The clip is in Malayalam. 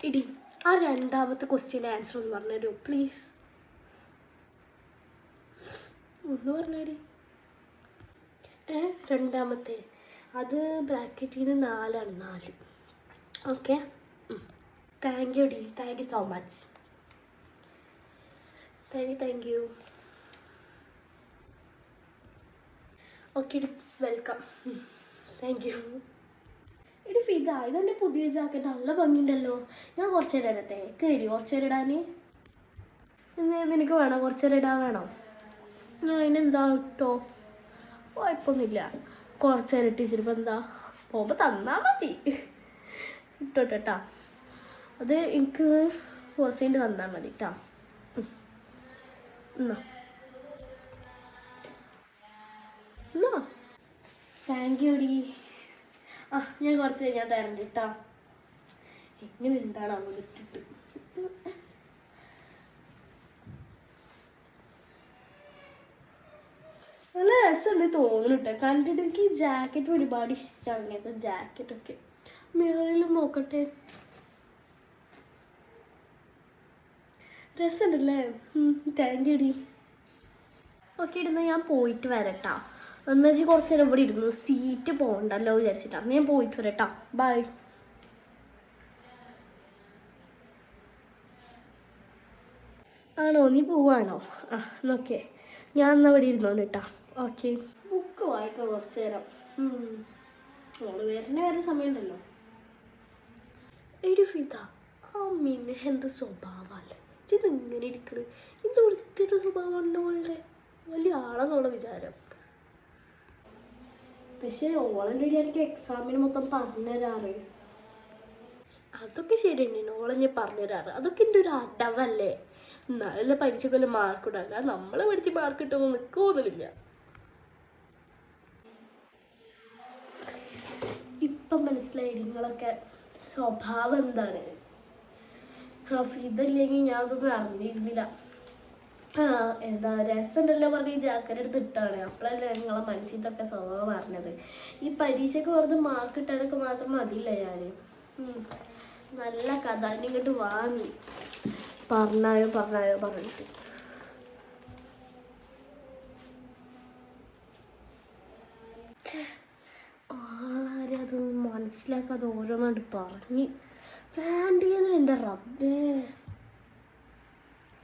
ഇടി ആ രണ്ടാമത്തെ ക്വസ്റ്റ്യൻ്റെ ആൻസർ ഒന്ന് പറഞ്ഞുതരൂ പ്ലീസ്. ഒന്ന് പറഞ്ഞേടി. രണ്ടാമത്തെ അത് ബ്രാക്കറ്റിൽ നിന്ന് 4 ആണ്. 4. Okay. Thank you D. Thank you so much. Thank you. Okay D, welcome. Thank you. എടി ഫിദ, ഇതെൻ്റെ പുതിയ ജാക്കറ്റ് നല്ല ഭംഗിയുണ്ടല്ലോ. ഞാൻ കുറച്ച് നേരം ഇടട്ടെ? കയറി കുറച്ച് നേരം ഇടാൻ. നിനക്ക് വേണോ കുറച്ച് നേരം ഇടാൻ? വേണോ? അതിനെന്താ ഇട്ടോ, കുഴപ്പമൊന്നുമില്ല. കുറച്ച് നേരം ഇട്ടിച്ചിരിപ്പോൾ എന്താ, പോകുമ്പോൾ തന്നാൽ മതി. ഇട്ടോട്ടാ. അത് എനിക്ക് കുറച്ച് കഴിഞ്ഞ് തന്നാൽ മതി കേട്ടോ. എന്നാ താങ്ക് യു ഡി. ഞാൻ കുറച്ച് കഴിഞ്ഞാൽ തരണ്ട് കേട്ടോ. എങ്ങനെ ഉണ്ടാണോ ഇട്ടിട്ട്. നല്ല രസമുണ്ട് തോന്നുന്നു കേട്ടോ. കണ്ടിട്ട് എനിക്ക് ഈ ജാക്കറ്റ് ഒരുപാട് ഇഷ്ടമാണ്. ഇങ്ങനത്തെ ജാക്കറ്റൊക്കെ മിററിൽ നോക്കട്ടെ. രസമുണ്ടല്ലേ? Thank you D. ഓക്കെ ഇടുന്ന ഞാൻ പോയിട്ട് വരട്ടാ. എന്നുവെച്ചാൽ കുറച്ച് നേരം ഇവിടെ ഇരുന്നു, സീറ്റ് പോകണ്ടല്ലോ വിചാരിച്ചിട്ടാണ്. ഞാൻ പോയിട്ട് വരട്ടാ. ബൈ. ആണോ, നീ പോവാണോ? ഓക്കെ, ഞാൻ എന്നാൽ ഇവിടെ ഇരുന്നോണ്ട് കേട്ടാ. ഓക്കെ. ബുക്ക് വായിക്കാം കുറച്ച് നേരം. ഓള് വരെ സമയമുണ്ടല്ലോ. എടി ഫിദ, ആ മിന്നെ എന്ത് സ്വഭാവമല്ലേ ഇത് ഇങ്ങനെ ഇരിക്കണ്. എന്ത് വൃത്തിയുടെ സ്വഭാവമുണ്ടോ അവളുടെ? വലിയ ആളെന്നുള്ള വിചാരം. പക്ഷേ ഓളൻ്റെ എനിക്ക് എക്സാമിന് മൊത്തം പറഞ്ഞുതരാറ്. അതൊക്കെ ശരിയാണ്, ഓളെ പറഞ്ഞുതരാറ്. അതൊക്കെ എൻ്റെ ഒരു അടവല്ലേ. എന്നാലല്ലേ പരീക്ഷയ്ക്കൊല്ലം മാർക്ക് ഇടല്ല. നമ്മളെ പഠിച്ച് മാർക്ക് കിട്ടുമ്പോൾ നിൽക്കുമൊന്നുമില്ല. ഇപ്പം മനസ്സിലായി നിങ്ങളൊക്കെ സ്വഭാവം എന്താണ്. ഇതല്ലെങ്കിൽ ഞാൻ അതൊന്നും അറിഞ്ഞിരുന്നില്ല. എന്താ രസമുണ്ടല്ലോ പറഞ്ഞ് ഈ ജാക്കറ്റ് എടുത്ത് ഇട്ടാണ്. അപ്പോഴല്ലേ നിങ്ങളെ മനസ്സിലൊക്കെ സ്വഭാവം പറഞ്ഞത്. ഈ പരീക്ഷയ്ക്ക് വെറുതെ മാർക്ക് ഇട്ടാനൊക്കെ മാത്രം മതിയില്ല ഞാൻ. നല്ല കഥ ഇങ്ങോട്ട് വാങ്ങി പറഞ്ഞായോ പറഞ്ഞിട്ട്. ആളാരും അത് മനസ്സിലാക്കാതെ ഓരോന്നോട്ട് പറഞ്ഞ് വേണ്ടിയെന്ന് എൻ്റെ റബ്ബേ.